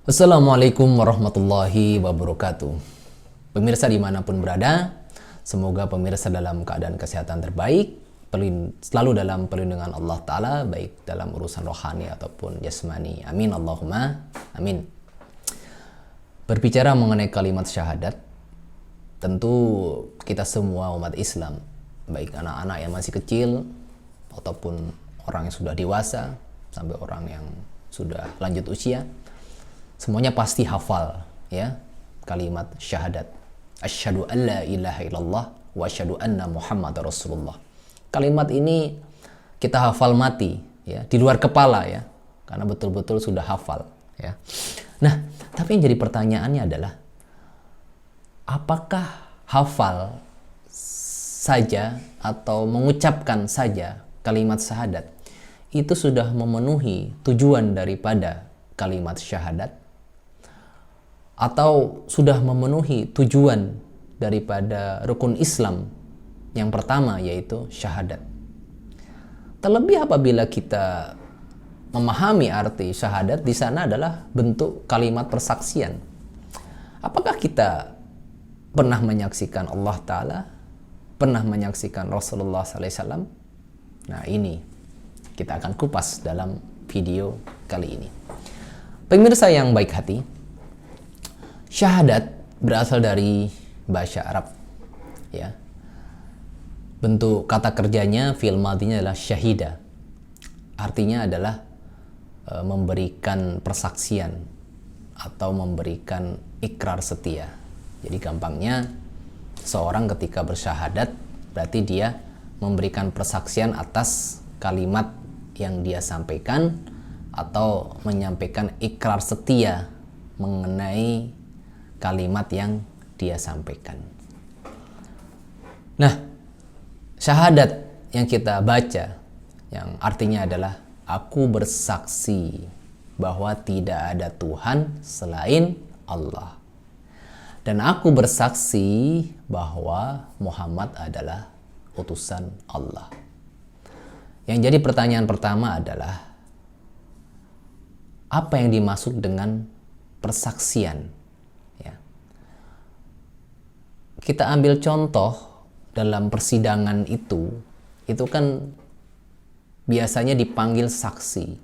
Assalamualaikum warahmatullahi wabarakatuh. Pemirsa dimanapun berada, semoga pemirsa dalam keadaan kesehatan terbaik, selalu dalam perlindungan Allah Ta'ala, baik dalam urusan rohani ataupun jasmani. Amin Allahumma amin. Berbicara mengenai kalimat syahadat, tentu kita semua umat Islam, baik anak-anak yang masih kecil ataupun orang yang sudah dewasa sampai orang yang sudah lanjut usia, semuanya pasti hafal ya kalimat syahadat. Asyhadu an la ilaha illallah wa asyhadu anna Muhammadar Rasulullah. Kalimat ini kita hafal mati ya, di luar kepala ya, karena betul-betul sudah hafal ya. Nah, tapi yang jadi pertanyaannya adalah apakah hafal saja atau mengucapkan saja kalimat syahadat itu sudah memenuhi tujuan daripada kalimat syahadat, atau sudah memenuhi tujuan daripada rukun Islam yang pertama, yaitu syahadat. Terlebih apabila kita memahami arti syahadat di sana adalah bentuk kalimat persaksian. Apakah kita pernah menyaksikan Allah Ta'ala, pernah menyaksikan Rasulullah SAW? Nah, ini kita akan kupas dalam video kali ini. Pemirsa yang baik hati, syahadat berasal dari bahasa Arab ya. Bentuk kata kerjanya fi'il madhinya adalah syahida. Artinya adalah memberikan persaksian atau memberikan ikrar setia. Jadi gampangnya, seorang ketika bersyahadat berarti dia memberikan persaksian atas kalimat yang dia sampaikan atau menyampaikan ikrar setia mengenai kalimat yang dia sampaikan. Nah, syahadat yang kita baca yang artinya adalah aku bersaksi bahwa tidak ada Tuhan selain Allah, dan aku bersaksi bahwa Muhammad adalah utusan Allah. Yang jadi pertanyaan pertama adalah apa yang dimaksud dengan persaksian? Ya. Kita ambil contoh dalam persidangan itu kan biasanya dipanggil saksi.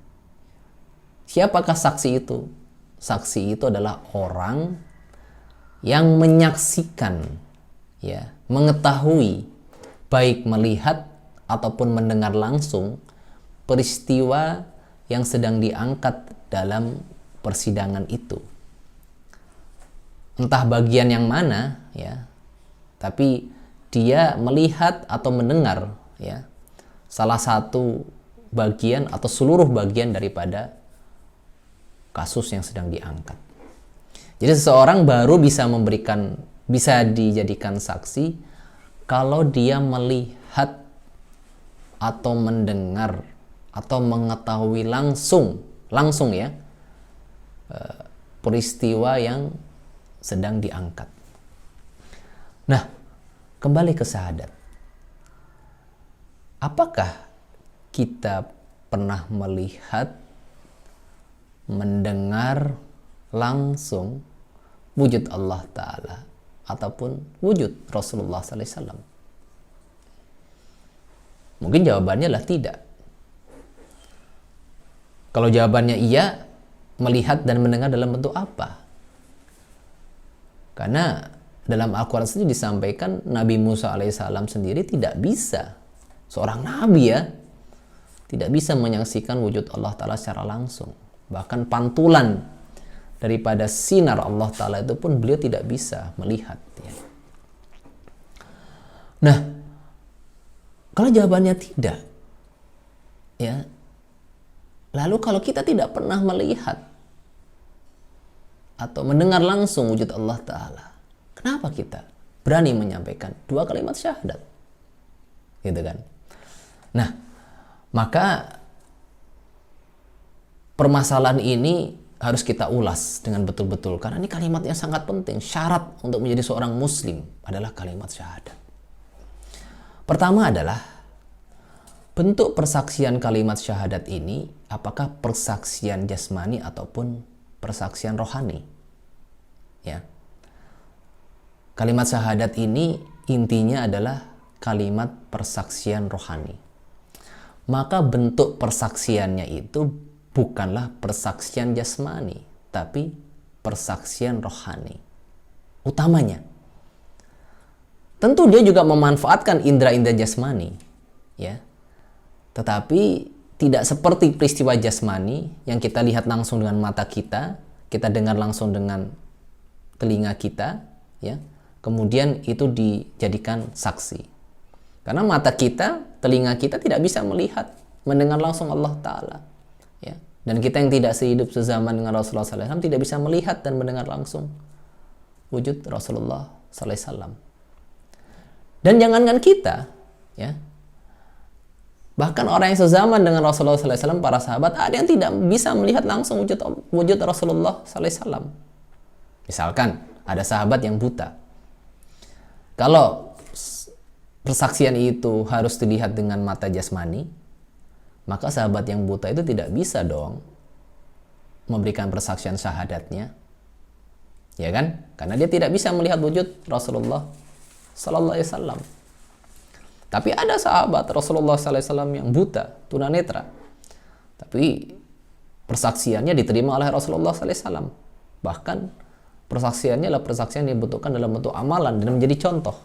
Siapakah saksi itu? Saksi itu adalah orang yang menyaksikan, ya, mengetahui, baik melihat ataupun mendengar langsung peristiwa yang sedang diangkat dalam persidangan itu. Entah bagian yang mana ya, tapi dia melihat atau mendengar ya salah satu bagian atau seluruh bagian daripada kasus yang sedang diangkat. Jadi seseorang baru bisa dijadikan saksi kalau dia melihat atau mendengar atau mengetahui langsung ya peristiwa yang sedang diangkat. Nah, kembali ke syahadat. Apakah kita pernah melihat, mendengar langsung wujud Allah Ta'ala ataupun wujud Rasulullah SAW? Mungkin jawabannya adalah tidak. Kalau jawabannya iya, melihat dan mendengar dalam bentuk apa? Karena dalam Al-Quran sendiri disampaikan Nabi Musa alaihissalam sendiri tidak bisa, seorang nabi ya, tidak bisa menyaksikan wujud Allah Ta'ala secara langsung. Bahkan pantulan daripada sinar Allah Ta'ala itu pun beliau tidak bisa melihat ya. Nah, kalau jawabannya tidak ya, lalu kalau kita tidak pernah melihat atau mendengar langsung wujud Allah Ta'ala, kenapa kita berani menyampaikan dua kalimat syahadat? Gitu kan. Nah, maka permasalahan ini harus kita ulas dengan betul-betul, karena ini kalimat yang sangat penting. Syarat untuk menjadi seorang muslim adalah kalimat syahadat. Pertama adalah bentuk persaksian kalimat syahadat ini, apakah persaksian jasmani ataupun persaksian rohani. Ya. Kalimat syahadat ini intinya adalah kalimat persaksian rohani. Maka bentuk persaksiannya itu bukanlah persaksian jasmani, tapi persaksian rohani. Utamanya. Tentu dia juga memanfaatkan indera-indera jasmani, ya. Tetapi tidak seperti peristiwa jasmani yang kita lihat langsung dengan mata kita dengar langsung dengan telinga kita, ya. Kemudian itu dijadikan saksi. Karena mata kita, telinga kita tidak bisa melihat, mendengar langsung Allah Ta'ala, ya. Dan kita yang tidak sehidup sezaman dengan Rasulullah SAW tidak bisa melihat dan mendengar langsung wujud Rasulullah SAW. Dan jangankan kita, ya, bahkan orang yang sezaman dengan Rasulullah SAW, para sahabat, ada yang tidak bisa melihat langsung wujud Rasulullah SAW. Misalkan ada sahabat yang buta. Kalau persaksian itu harus dilihat dengan mata jasmani, maka sahabat yang buta itu tidak bisa dong memberikan persaksian syahadatnya, ya kan? Karena dia tidak bisa melihat wujud Rasulullah Sallallahu Alaihi Wasallam. Tapi ada sahabat Rasulullah Sallallahu Alaihi Wasallam yang buta, tunanetra, tapi persaksiannya diterima oleh Rasulullah Sallallahu Alaihi Wasallam. Bahkan persaksiannya adalah persaksian yang dibutuhkan dalam bentuk amalan dan menjadi contoh.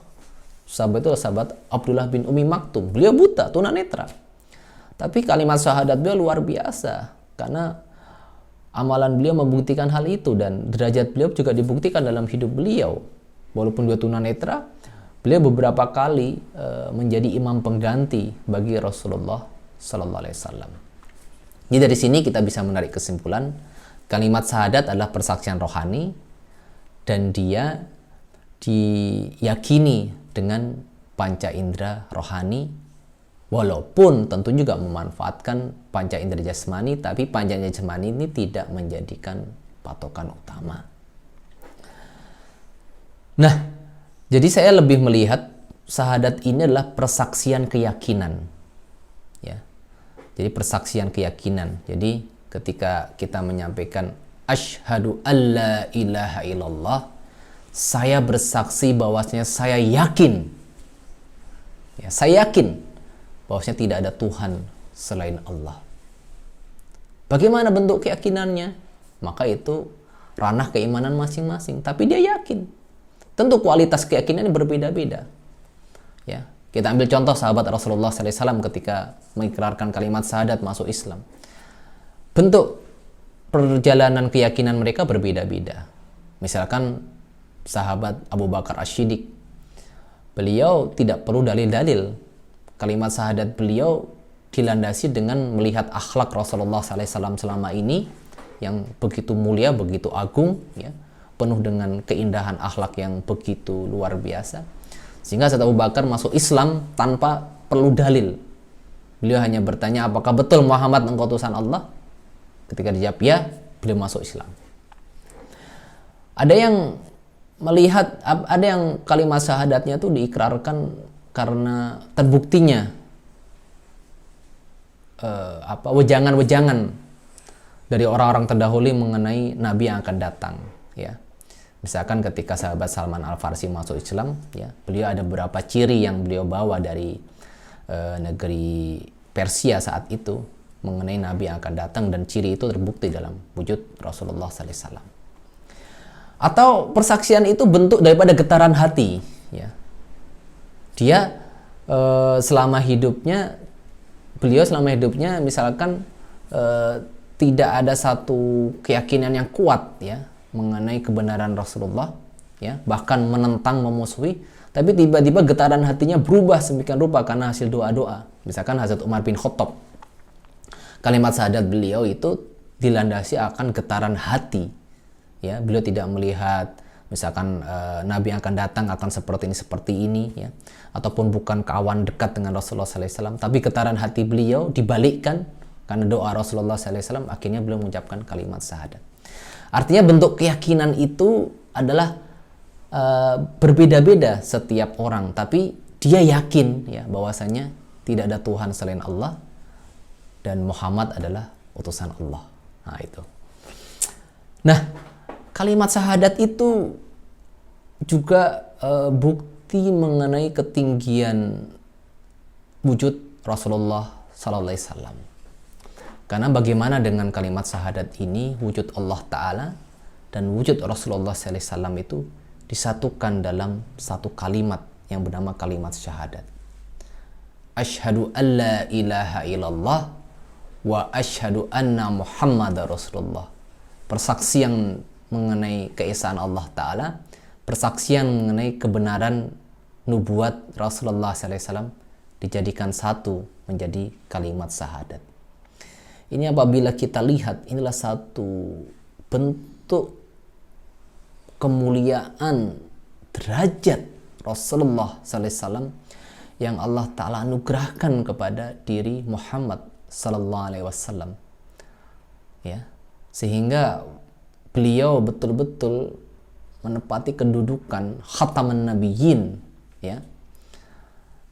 Sahabat itu sahabat Abdullah bin Umi Maktum. Beliau buta, tunanetra, tapi kalimat syahadat beliau luar biasa karena amalan beliau membuktikan hal itu, dan derajat beliau juga dibuktikan dalam hidup beliau. Walaupun dia tunanetra, beliau beberapa kali menjadi imam pengganti bagi Rasulullah Sallallahu Alaihi Wasallam. Jadi dari sini kita bisa menarik kesimpulan kalimat syahadat adalah persaksian rohani dan dia diyakini dengan panca indera rohani, walaupun tentu juga memanfaatkan panca indera jasmani, tapi panca indera jasmani ini tidak menjadikan patokan utama. Nah, jadi saya lebih melihat syahadat ini adalah persaksian keyakinan, ya. Jadi persaksian keyakinan. Jadi ketika kita menyampaikan asyhadu alla ilaha illallah, saya bersaksi bahwasanya saya yakin, ya, saya yakin bahwasanya tidak ada Tuhan selain Allah. Bagaimana bentuk keyakinannya? Maka itu ranah keimanan masing-masing, tapi dia yakin. Tentu kualitas keyakinan berbeda-beda. Ya, kita ambil contoh sahabat Rasulullah SAW ketika mengikrarkan kalimat syahadat masuk Islam. Bentuk perjalanan keyakinan mereka berbeda-beda. Misalkan sahabat Abu Bakar As-Siddiq, beliau tidak perlu dalil-dalil. Kalimat syahadat beliau dilandasi dengan melihat akhlak Rasulullah SAW selama ini yang begitu mulia, begitu agung, ya, penuh dengan keindahan akhlak yang begitu luar biasa, sehingga Sayyidina Abu Bakar masuk Islam tanpa perlu dalil. Beliau hanya bertanya, apakah betul Muhammad engkau utusan Allah? Ketika dijawab ya, beliau masuk Islam. Ada yang melihat, ada yang kalimat syahadatnya itu diikrarkan karena terbuktinya wejangan-wejangan dari orang-orang terdahulu mengenai Nabi yang akan datang, ya. Misalkan ketika sahabat Salman Al-Farsi masuk Islam, ya, beliau ada beberapa ciri yang beliau bawa dari negeri Persia saat itu mengenai Nabi yang akan datang, dan ciri itu terbukti dalam wujud Rasulullah SAW. Atau persaksian itu bentuk daripada getaran hati, ya. Dia selama hidupnya misalkan tidak ada satu keyakinan yang kuat, ya, mengenai kebenaran Rasulullah, ya, bahkan menentang, memusuhi, tapi tiba-tiba getaran hatinya berubah sedemikian rupa karena hasil doa-doa. Misalkan Hazrat Umar bin Khattab, kalimat syahadat beliau itu dilandasi akan getaran hati, ya. Beliau tidak melihat misalkan Nabi yang akan datang akan seperti ini, ya, ataupun bukan kawan dekat dengan Rasulullah SAW, tapi getaran hati beliau dibalikkan karena doa Rasulullah SAW, akhirnya beliau mengucapkan kalimat syahadat. Artinya bentuk keyakinan itu adalah berbeda-beda setiap orang, tapi dia yakin, ya, bahwasanya tidak ada Tuhan selain Allah dan Muhammad adalah utusan Allah. Nah, itu. Nah, kalimat syahadat itu juga bukti mengenai ketinggian wujud Rasulullah Sallallahu Alaihi Wasallam. Karena bagaimana dengan kalimat syahadat ini, wujud Allah Ta'ala dan wujud Rasulullah Sallallahu Alaihi Wasallam itu disatukan dalam satu kalimat yang bernama kalimat syahadat. Asyhadu an la ilaha illallah wa asyhadu anna Muhammadar Rasulullah. Persaksian mengenai keesaan Allah Ta'ala, persaksian mengenai kebenaran nubuat Rasulullah SAW dijadikan satu menjadi kalimat syahadat. Ini apabila kita lihat, inilah satu bentuk kemuliaan derajat Rasulullah SAW yang Allah Ta'ala anugerahkan kepada diri Muhammad Sallallahu Alaihi Wasallam, ya, sehingga beliau betul-betul menepati kedudukan khataman nabiyyin, ya,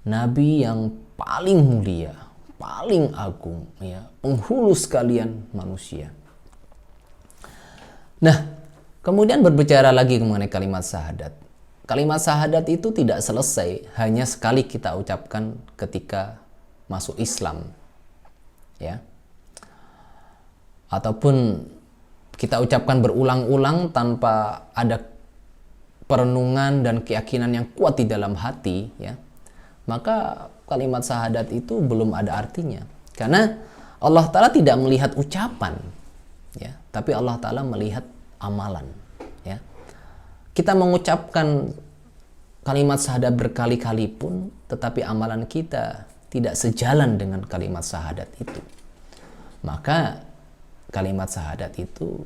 nabi yang paling mulia, paling agung, ya, penghulu sekalian manusia. Nah, kemudian berbicara lagi mengenai kalimat syahadat. Kalimat syahadat itu tidak selesai hanya sekali kita ucapkan ketika masuk Islam, ya, ataupun kita ucapkan berulang-ulang tanpa ada perenungan dan keyakinan yang kuat di dalam hati, ya, maka kalimat syahadat itu belum ada artinya. Karena Allah Ta'ala tidak melihat ucapan, ya, tapi Allah Ta'ala melihat amalan, ya. Kita mengucapkan kalimat syahadat berkali-kali pun, tetapi amalan kita tidak sejalan dengan kalimat syahadat itu, maka kalimat syahadat itu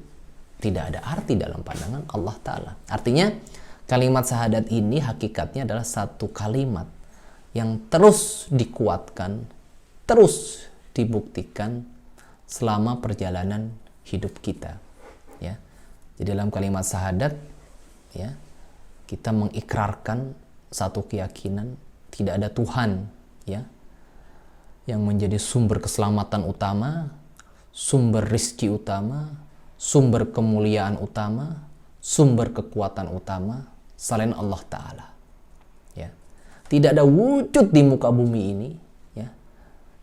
tidak ada arti dalam pandangan Allah Ta'ala. Artinya kalimat syahadat ini hakikatnya adalah satu kalimat yang terus dikuatkan, terus dibuktikan selama perjalanan hidup kita, ya. Di dalam kalimat syahadat, ya, kita mengikrarkan satu keyakinan tidak ada Tuhan, ya, yang menjadi sumber keselamatan utama, sumber rizki utama, sumber kemuliaan utama, sumber kekuatan utama selain Allah Ta'ala, ya. Tidak ada wujud di muka bumi ini, ya,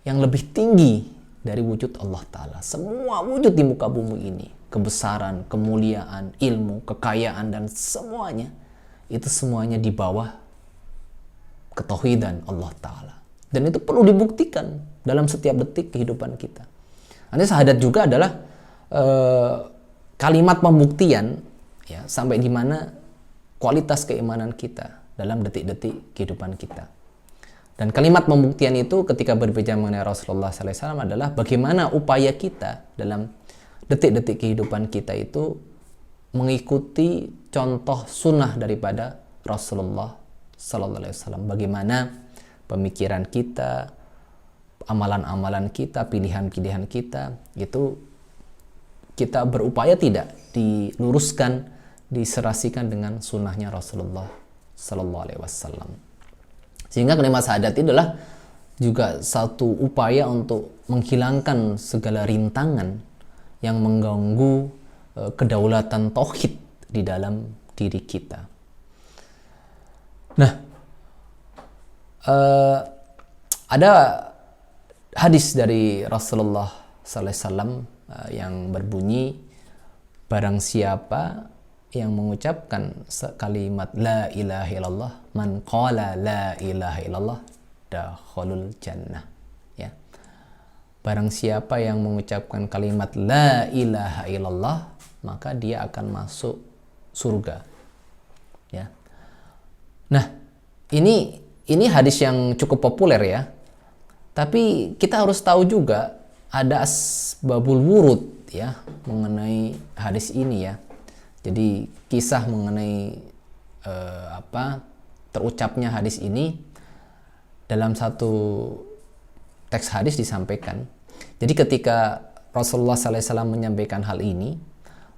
yang lebih tinggi dari wujud Allah Ta'ala. Semua wujud di muka bumi ini, kebesaran, kemuliaan, ilmu, kekayaan, dan semuanya, itu semuanya di bawah ketauhidan Allah Ta'ala. Dan itu perlu dibuktikan dalam setiap detik kehidupan kita. Nanti syahadat juga adalah kalimat pembuktian, ya, sampai di mana kualitas keimanan kita dalam detik-detik kehidupan kita. Dan kalimat pembuktian itu ketika berbicara mengenai Rasulullah SAW adalah bagaimana upaya kita dalam detik-detik kehidupan kita itu mengikuti contoh sunnah daripada Rasulullah SAW. Bagaimana pemikiran kita, amalan-amalan kita, pilihan-pilihan kita, itu kita berupaya tidak diluruskan, diserasikan dengan sunnahnya Rasulullah SAW. Sehingga kalimat syahadat itu adalah juga satu upaya untuk menghilangkan segala rintangan yang mengganggu kedaulatan tauhid di dalam diri kita. Nah, ada hadis dari Rasulullah SAW yang berbunyi, barang siapa yang mengucapkan kalimat la ilaha illallah, man qala la ilaha illallah dakhalul jannah, ya. Barang siapa yang mengucapkan kalimat la ilaha illallah, maka dia akan masuk surga, ya. Nah, ini hadis yang cukup populer, ya. Tapi kita harus tahu juga ada asbabul wurud, ya, mengenai hadis ini, ya. Jadi kisah mengenai terucapnya hadis ini dalam satu teks hadis disampaikan. Jadi ketika Rasulullah SAW menyampaikan hal ini,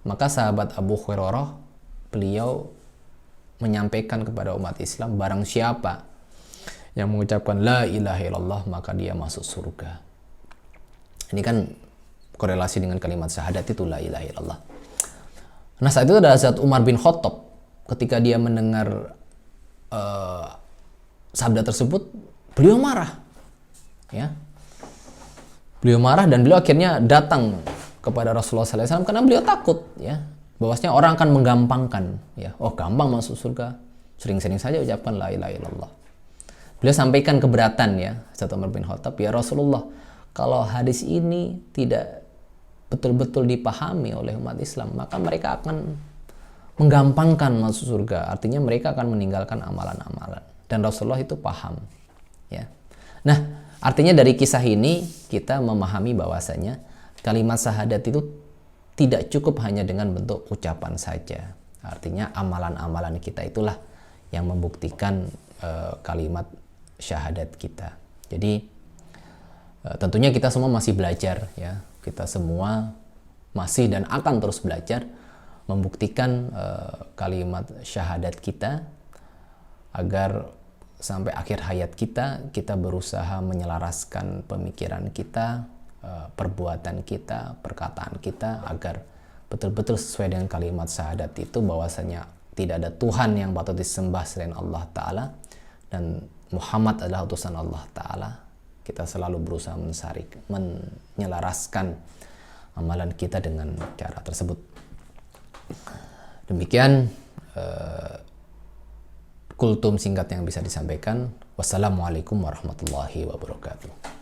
maka sahabat Abu Hurairah, beliau menyampaikan kepada umat Islam, barang siapa yang mengucapkan la ilaha illallah, maka dia masuk surga. Ini kan korelasi dengan kalimat syahadat itu, la ilaha illallah. Nah saat itu adalah saat Umar bin Khattab ketika dia mendengar sabda tersebut, beliau marah, ya. Beliau marah dan beliau akhirnya datang kepada Rasulullah SAW karena beliau takut, ya, bahwasanya orang akan menggampangkan, ya. Oh, gampang masuk surga, sering-sering saja ucapkan la ilaha illallah. Beliau sampaikan keberatan, ya, Hazrat Umar bin Khattab, ya Rasulullah, kalau hadis ini tidak betul-betul dipahami oleh umat Islam, maka mereka akan menggampangkan masuk surga. Artinya mereka akan meninggalkan amalan-amalan. Dan Rasulullah itu paham, ya. Nah, artinya dari kisah ini kita memahami bahwasanya kalimat syahadat itu tidak cukup hanya dengan bentuk ucapan saja. Artinya amalan-amalan kita itulah yang membuktikan kalimat syahadat kita. Jadi tentunya kita semua masih belajar, ya. Kita semua masih dan akan terus belajar membuktikan kalimat syahadat kita agar sampai akhir hayat kita berusaha menyelaraskan pemikiran kita, perbuatan kita, perkataan kita agar betul-betul sesuai dengan kalimat syahadat itu, bahwasanya tidak ada Tuhan yang patut disembah selain Allah Ta'ala dan Muhammad adalah utusan Allah Ta'ala. Kita selalu berusaha menyelaraskan amalan kita dengan cara tersebut. Demikian kultum singkat yang bisa disampaikan. Wassalamualaikum warahmatullahi wabarakatuh.